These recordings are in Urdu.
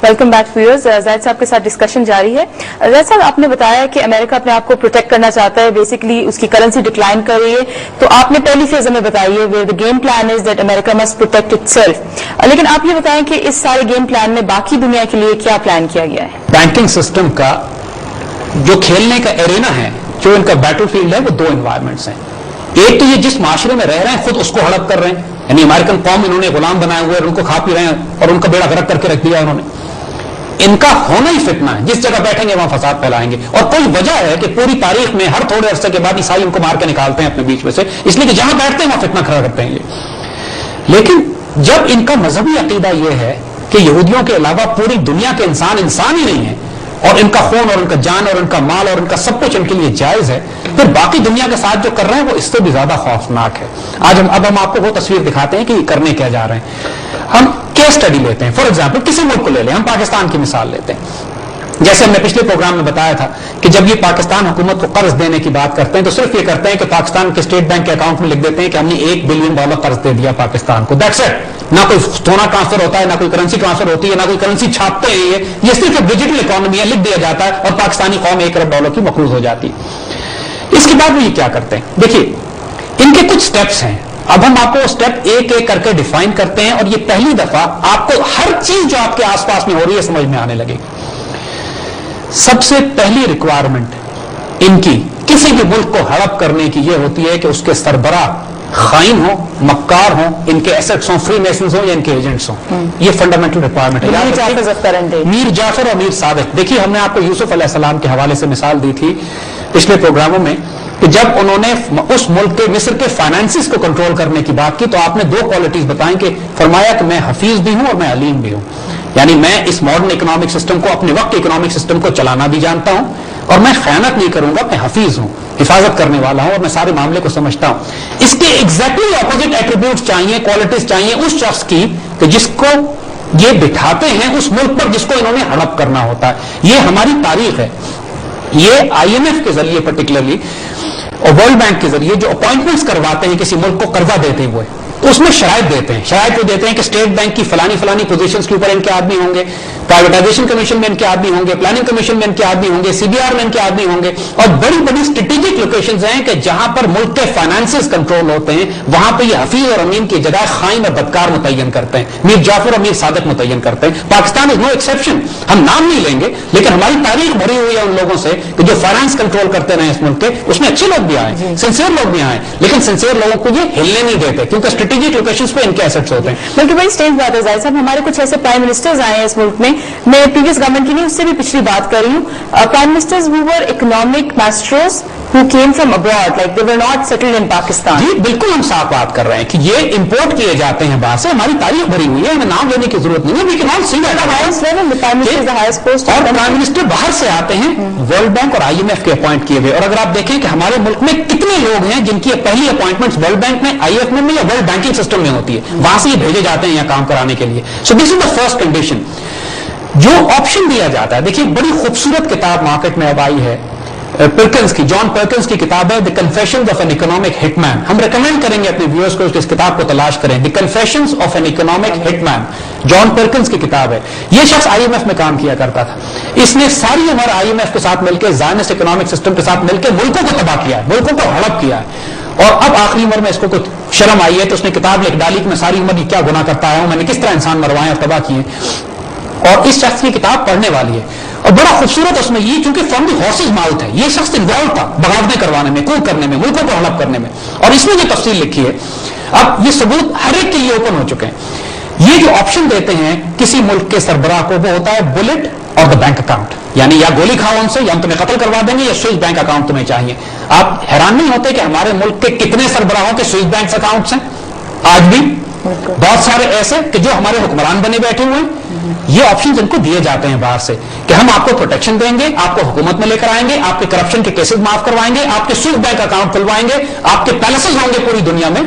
Welcome back viewers. زاہد صاحب کے ساتھ ڈسکشن جاری ہے. زاہد صاحب, آپ نے بتایا کہ امریکہ اپنے آپ کو پروٹیکٹ کرنا چاہتا ہے, بیسکلی اس کی کرنسی ڈکلائن کر رہی ہے, تو آپ نے پہلی فیز ہمیں بتائی ہے where the game plan is that America must protect it self. لیکن آپ یہ بتائیں کہ اس سارے گیم پلان میں باقی دنیا کے لیے کیا پلان کیا گیا ہے؟ بینکنگ سسٹم کا جو کھیلنے کا ایرینا ہے, جو ان کا بیٹل فیلڈ ہے, وہ دو انوائرمنٹس ہیں. ایک تو یہ جس معاشرے میں رہ رہے ہیں خود اس کو ہڑپ کر رہے ہیں, یعنی امریکن قوم انہوں نے غلام بنائے ہوئے, ان کو کھا پی رہے ہیں اور ان کا بیڑا غرق کر کے رکھ دیا انہوں نے. ان کا ہونا ہی فتنہ ہے, جس جگہ بیٹھیں گے وہاں فساد پھیلائیں گے. اور کوئی وجہ ہے کہ پوری تاریخ میں ہر تھوڑے عرصے کے بعد عیسائی ان کو مار کے نکالتے ہیں اپنے بیچ میں سے, اس لیے کہ جہاں بیٹھتے ہیں وہاں فتنہ کھڑا کرتے ہیں یہ. لیکن جب ان کا مذہبی عقیدہ یہ ہے کہ یہودیوں کے علاوہ پوری دنیا کے انسان انسان ہی نہیں ہے, اور ان کا خون اور ان کا جان اور ان کا مال اور ان کا سب کچھ ان کے لیے جائز ہے, پھر باقی دنیا کے ساتھ جو کر رہے ہیں وہ اس سے بھی زیادہ خوفناک ہے. اب ہم آپ کو وہ تصویر دکھاتے ہیں کہ یہ کرنے کیا جا رہے ہیں. ہم کیس اسٹڈی لیتے ہیں, فار ایگزامپل کسی ملک کو لے لیں, ہم پاکستان کی مثال لیتے ہیں. جیسے ہم نے پچھلے پروگرام میں بتایا تھا کہ جب یہ پاکستان حکومت کو قرض دینے کی بات کرتے ہیں تو صرف یہ کرتے ہیں کہ پاکستان کے اسٹیٹ بینک کے اکاؤنٹ میں لکھ دیتے ہیں کہ ہم نے $1 بلین قرض دے دیا پاکستان کو, دیٹس اٹ. نہ کوئی سونا ٹرانسفر ہوتا ہے, نہ کوئی کرنسی ٹرانسفر ہوتی ہے, نہ کوئی کرنسی چھاپتے ہیں. یہ صرف ایک ڈیجیٹل اکانومی ہے, لکھ دیا جاتا ہے اور پاکستانی قوم $1 ارب کی مقروض ہو جاتی ہے. اس کے بعد وہ یہ کیا کرتے ہیں, دیکھیے ان کے کچھ سٹیپس ہیں. اب ہم آپ کو اسٹیپ ایک ایک کر کے ڈیفائن کرتے ہیں, اور یہ پہلی دفعہ آپ کو ہر چیز جو آپ کے آس پاس میں ہو رہی ہے سمجھ میں آنے لگے گی. سب سے پہلی ریکوائرمنٹ ان کی کسی بھی ملک کو ہڑپ کرنے کی یہ ہوتی ہے کہ اس کے سربراہ خائن ہوں, مکار ہوں, ان کے ایسٹس ہوں, فری میسنز ہوں یا ان کے ایجنٹس ہوں. یہ فنڈامنٹل ریکوائرمنٹ ہے. میر جعفر اور میر صادق, دیکھیے ہم نے آپ کو یوسف علیہ السلام کے حوالے سے مثال دی تھی پچھلے پروگراموں میں کہ جب انہوں نے اس ملک کے مصر کے فائنانسز کو کنٹرول کرنے کی بات کی تو آپ نے دو کوالٹیز بتائیں, کہ فرمایا کہ میں حفیظ بھی ہوں اور میں علیم بھی ہوں. یعنی میں اس ماڈرن اکنامک سسٹم کو, اپنے وقت کے اکنامک سسٹم کو چلانا بھی جانتا ہوں, اور میں خیانت نہیں کروں گا, میں حفیظ ہوں, حفاظت کرنے والا ہوں, اور میں سارے معاملے کو سمجھتا ہوں. اس کے ایگزیکٹلی اپوزٹ ایٹریبیوٹس چاہیے, کوالٹیز چاہیے اس شخص کی کہ جس کو یہ بٹھاتے ہیں اس ملک پر جس کو انہوں نے ہڑپ کرنا ہوتا ہے. یہ ہماری تاریخ ہے. یہ IMF کے ذریعے پرٹیکولرلی اور ورلڈ بینک کے ذریعے جو اپوائنٹمنٹس کرواتے ہیں کسی ملک کو قرضہ دیتے ہوئے, تو اس میں شرائط دیتے ہیں. شرائط وہ دیتے ہیں کہ اسٹیٹ بینک کی فلانی پوزیشنز کے اوپر ان کے آدمی ہوں گے, پرائیویٹائزیشن کمیشن میں ان کے آدمی ہوں گے, پلاننگ کمیشن میں ان کے آدمی ہوں گے, CBR میں ان کے آدمی ہوں گے, اور بڑی بڑی اسٹریٹجک لوکیشنز ہیں کہ جہاں پر ملک کے فائنانسز کنٹرول ہوتے ہیں, وہاں پہ یہ حفیظ اور امین کی جگہ خائن اور بدکار متعین کرتے ہیں, میر جعفر اور میر صادق متعین کرتے ہیں. پاکستان از نو ایکسیپشن. ہم نام نہیں لیں گے لیکن ہماری تاریخ بھری ہوئی ہے ان لوگوں سے کہ جو فائنانس کنٹرول کرتے رہے اس ملک کے, اس میں اچھے لوگ بھی آئے, سنسیئر لوگ بھی آئے, لیکن سنسیئر لوگوں کو یہ ہلنے نہیں دیتے کیونکہ اسٹریٹجک لوکیشنز پہ ان کے ایسٹس ہوتے ہیں. بلکہ بڑی اسٹیج بات ہے زاہد صاحب, ہمارے کچھ ایسے پرائم منسٹرز آئے ہیں اس ملک میں پریویس گورنمنٹ کی نہیں, اس سے بھی پچھلی بات کر رہی ہوں, prime ministers who were economic masters who came from abroad, like they were not settled in Pakistan. جی بالکل ہم صاف بات کر رہے ہیں کہ یہ امپورٹ کیے جاتے ہیں باہر سے, ہماری تاریخ بھری ہوئی ہے, ہمیں نام لینے کی ضرورت نہیں ہے. we can all see that. اور پرائم منسٹر باہر سے آتے ہیں ورلڈ بینک اور IMF کے اپوائنٹ کیے ہوئے. اور اگر آپ دیکھیں کہ ہمارے ملک میں کتنے لوگ ہیں جن کی پہلی اپوائنٹمنٹ ورلڈ بینک میں, IMF میں یا ورلڈ بینکنگ سسٹم میں ہوتی ہے, وہاں سے یہ بھیجے جاتے ہیں یہاں کام کرانے کے لیے. سو دس از دا فرسٹ کنڈیشن. جو آپشن دیا جاتا ہے, دیکھیے بڑی خوبصورت کتاب مارکیٹ میں اب آئی ہے پرکنز کی, جان پرکنز کی کتاب ہے دی کنفیشنز آف این اکنامک ہٹ مین. ہم ریکمینڈ کریں گے اپنے ویورز کو اس کتاب کو تلاش کریں. دی کنفیشنز آف این اکنامک ہٹ مین, جان پرکنز کی کتاب ہے. یہ شخص IMF میں کام کیا کرتا تھا. اس نے ساری عمر IMF کے ساتھ مل کے, زائنسٹ اکنامک سسٹم کے ساتھ مل کے ملکوں کو تباہ کیا ہے, ملکوں کو ہڑپ کیا ہے. اور اب آخری عمر میں اس کو کچھ شرم آئی ہے تو اس نے کتاب لکھ ڈالی کہ میں ساری عمر کیا گناہ کرتا آیا ہوں, میں نے کس طرح انسان مروائے اور تباہ کیے. اور اس شخص کی کتاب پڑھنے والی ہے, اور بڑا خوبصورت اس میں یہ, چونکہ فرام دی ہارسز ماؤتھ ہے, یہ شخص انوالو تھا بغاوتیں کروانے میں, کو کرنے میں, ملکوں کو ہڑپ کرنے میں, اور اس نے جو تفصیل لکھی ہے. اب یہ ثبوت ہر ایک کے لیے اوپن ہو چکے ہیں. یہ جو آپشن دیتے ہیں کسی ملک کے سربراہ کو, وہ ہوتا ہے بلٹ اور دا بینک اکاؤنٹ, یعنی یا گولی کھاؤ ان سے یا ہم تمہیں قتل کروا دیں گے یا سوئس بینک اکاؤنٹ تمہیں چاہیے. آپ حیران نہیں ہوتے کہ ہمارے ملک کے کتنے سربراہوں کے سوئس بینک اکاؤنٹس ہیں آج بھی, بہت سارے ایسے کہ جو ہمارے حکمران بنے بیٹھے ہوئے ہیں. یہ آپشنز ان کو دیے جاتے ہیں باہر سے کہ ہم آپ کو پروٹیکشن دیں گے, آپ کو حکومت میں لے کر آئیں گے, آپ کے کرپشن کے کیسز معاف کروائیں گے, آپ کے سوئس بینک اکاؤنٹ کھلوائیں گے, آپ کے پیلسز ہوں گے پوری دنیا میں,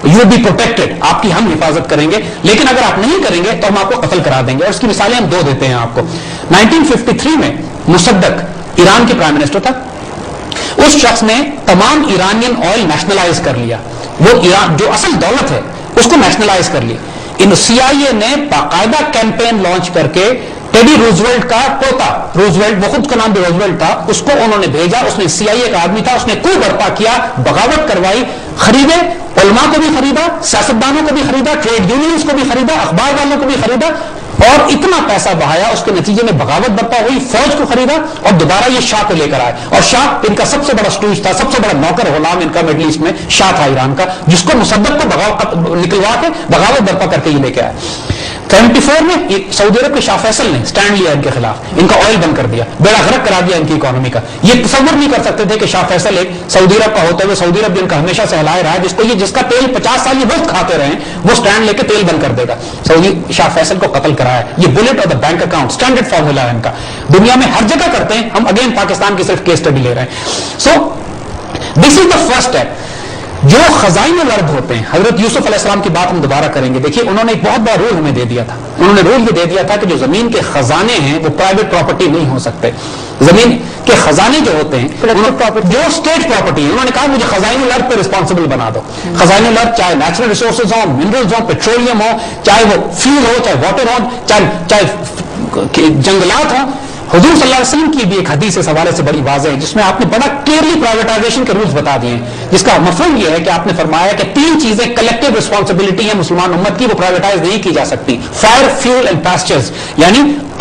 یو بی پروٹیکٹڈ, آپ کی ہم حفاظت کریں گے. لیکن اگر آپ نہیں کریں گے تو ہم آپ کو قتل کرا دیں گے. اور اس کی مثالیں ہم دو دیتے ہیں آپ کو. 1953 میں مصدق ایران کے پرائم منسٹر تھا. اس شخص نے تمام ایرانین آئل نیشنلائز کر لیا. وہ ایران جو اصل دولت ہے اس کو نیشنلائز کر لی. ان CIA نے باقاعدہ کیمپین لانچ کر کے ٹیڈی روزویلٹ کا پوتا روزویلٹ، وہ خود کا نام بھی روزویلٹ تھا، اس کو انہوں نے بھیجا، اس نے CIA کا آدمی تھا، اس نے کو برپا کیا، بغاوت کروائی، خریدے، علماء کو بھی خریدا، سیاستدانوں کو بھی خریدا، ٹریڈ یونینز کو بھی خریدا، اخبار والوں کو بھی خریدا، اور اتنا پیسہ بہایا، اس کے نتیجے میں بغاوت برپا ہوئی، فوج کو خریدا، اور دوبارہ یہ شاہ کو لے کر آئے، اور شاہ ان کا سب سے بڑا سٹوج تھا، سب سے بڑا نوکر غلام ان کا مڈل ایسٹ میں شاہ تھا ایران کا، جس کو مصدق کو نکلوا کے بغاوت برپا کر کے یہ لے کے آئے۔ 74 میں سعودی عرب کے شاہ فیصل نے سٹینڈ لیا ان کے خلاف، ان کا آئل بند کر دیا، بیڑا غرق کرا دیا ان کی اکانومی کا۔ یہ تصور نہیں کر سکتے تھے کہ شاہ فیصل ایک سعودی عرب کا ہوتے ہوئے، سعودی عرب جن کا ہمیشہ سے ہلائے رہا ہے، جس کا تیل 50 سال یہ مفت کھاتے رہے، وہ سٹینڈ لے کے تیل بند کر دے گا۔ سعودی شاہ فیصل کو قتل کرایا، یہ بلٹ اور the bank account standard formula ہے ان کا، دنیا میں ہر جگہ کرتے ہیں، ہم اگین پاکستان کی صرف کیس اسٹڈی لے رہے ہیں۔ سو دس از دا فرسٹ اسٹیپ۔ جو خزائن الارض ہوتے ہیں، حضرت یوسف علیہ السلام کی بات ہم دوبارہ کریں گے، دیکھیے انہوں نے ایک بہت بڑا رول ہمیں دے دیا تھا، انہوں نے رول یہ دے دیا تھا کہ جو زمین کے خزانے ہیں وہ پرائیویٹ پراپرٹی نہیں ہو سکتے، زمین کے خزانے جو ہوتے ہیں جو اسٹیٹ پراپرٹی ہے، انہوں نے کہا مجھے خزائن الارض پہ رسپانسبل بنا دو۔ خزائن الارض چاہے نیچرل ریسورسز ہوں، منرلز ہوں، پیٹرولیم ہو، چاہے وہ فیول ہو، چاہے واٹر ہو، چاہے جنگلات ہوں۔ حضور صلی اللہ علیہ وسلم کی بھی ایک حدیث اس حوالے سے بڑی واضح ہے، جس میں آپ نے بڑا کلیئرلی پرائیویٹائزیشن کے رولز بتا دیے ہیں، جس کا مفہوم یہ ہے کہ آپ نے فرمایا کہ 3 چیزیں کلیکٹیو رسپانسبلٹی ہیں مسلمان امت کی، وہ پرائیویٹائز نہیں کی جا سکتی۔ فائر، فیول اینڈ پیسچرز، یعنی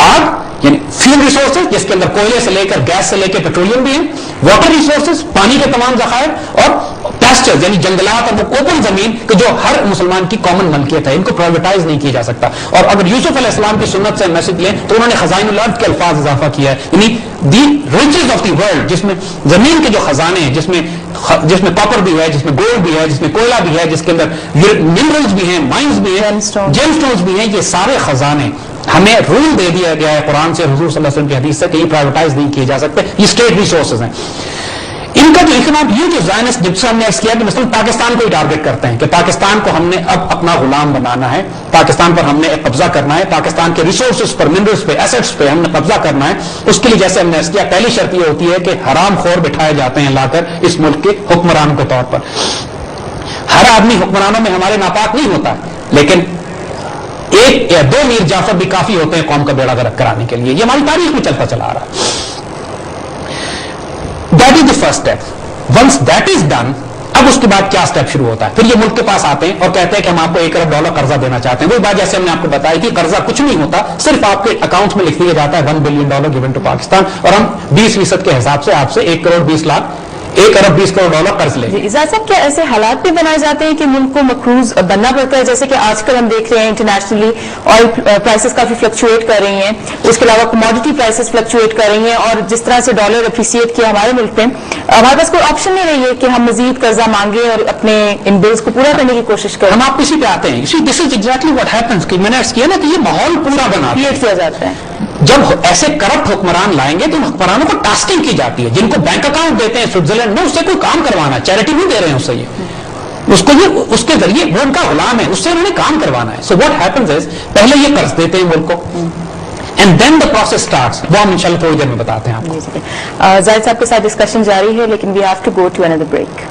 آگ، یعنی فیول ریسورسز جس کے اندر کوئلے سے لے کر گیس سے لے کے پیٹرولیم بھی ہے، واٹر ریسورسز پانی کے تمام ذخائر، اور پیسچرز یعنی جنگلات اور وہ اوپن زمین کہ جو ہر مسلمان کی کامن ملکیت ہے، ان کو پرائیویٹائز نہیں کیا جا سکتا۔ اور اگر یوسف علیہ السلام کی سنت سے میسج لیں تو انہوں نے خزائن الارض کے الفاظ اضافہ کیا ہے، یعنی دی ریچز آف دی ورلڈ، جس میں زمین کے جو خزانے ہیں، جس میں کاپر بھی ہے، جس میں گولڈ بھی ہے، جس میں کوئلہ بھی ہے، جس کے اندر منرلز بھی ہیں، مائنز بھی ہیں، جیم سٹونز بھی ہیں، یہ سارے خزانے ہمیں رول دے دیا گیا ہے قرآن سے، حضور صلی اللہ علیہ وسلم کی حدیث سے، کہ یہ پرائیویٹائز نہیں کیے جا سکتے، یہ اسٹیٹ ریسورسز ہیں۔ ان کا جو اکنام، یہ جو زائنسٹ جب سے ہم نے ایکس کیا کہ مثلا پاکستان کو ہی ٹارگٹ کرتے ہیں کہ پاکستان کو ہم نے اب اپنا غلام بنانا ہے، پاکستان پر ہم نے قبضہ کرنا ہے، پاکستان کے ریسورسز پر، منرلز پہ، ایسٹس پہ ہم نے قبضہ کرنا ہے۔ اس کے لیے جیسے ہم نے ایکس کیا، پہلی شرط یہ ہوتی ہے کہ حرام خور بٹھائے جاتے ہیں لا کر اس ملک کے حکمرانوں کے طور پر۔ ہر آدمی حکمرانوں میں ہمارے ناپاک نہیں ہوتا، لیکن 1 یا 2 میر جعفر بھی کافی ہوتے ہیں قوم کا بیڑا غرق کرانے کے لیے، یہ ہماری تاریخ میں چلتا چلا آ رہا ہے۔ That is the first step. Once that is done, اب اس کے بعد کیا سٹیپ شروع ہوتا ہے؟ پھر یہ ملک کے پاس آتے ہیں اور کہتے ہیں کہ ہم آپ کو $1 ارب قرضہ دینا چاہتے ہیں۔ وہی بات جیسے ہم نے آپ کو بتائی تھی، قرضہ کچھ نہیں ہوتا، صرف آپ کے اکاؤنٹ میں لکھ دیا جاتا ہے $1 بلین given to پاکستان، اور ہم 20% کے حساب سے آپ سے $1 کروڑ 20 لاکھ $1 ارب 20 کروڑ قرض لیں۔ اجازت صاحب، کیا ایسے حالات بھی بنائے جاتے ہیں کہ ملک کو مقروض بننا پڑتا ہے؟ جیسے کہ آج کل ہم دیکھ رہے ہیں انٹرنیشنلی آئل پرائسز کافی فلکچویٹ کر رہی ہیں، اس کے علاوہ کموڈٹی پرائسز فلکچویٹ کر رہی ہیں، اور جس طرح سے ڈالر اپریسیٹ کیا ہمارے ملک میں، ہمارے پاس کوئی آپشن نہیں رہی ہے کہ ہم مزید قرضہ مانگیں اور اپنے ان بلز کو پورا کرنے کی کوشش کریں۔ ہم آپ اسی پہ آتے ہیں، دس از ایگزیکٹلی واٹ ہیپنس، کہ میں نے کیا نا کہ یہ ماحول پورا بنا کریٹ کیا جاتا ہے۔ جب ایسے کرپٹ حکمران لائیں گے تو ان حکمرانوں کو ٹاسکنگ کی جاتی ہے، جن کو بینک اکاؤنٹ دیتے ہیں سوئٹزرلینڈ میں، اس سے کوئی کام کروانا، چیریٹی نہیں دے رہے ہیں اس سے، یہ اس کے ذریعے وہ ان کا غلام ہے، اس سے انہوں نے کام کروانا ہے۔ سو واٹ ہیپنز از، پہلے یہ قرض دیتے ہیں ملک کو، and then the process starts, وہ ہم انشاءاللہ تھوڑی دیر میں بتاتے ہیں آپ کو۔ زاہد صاحب کے ساتھ ڈسکشن جاری ہے، لیکن we have to go to another break.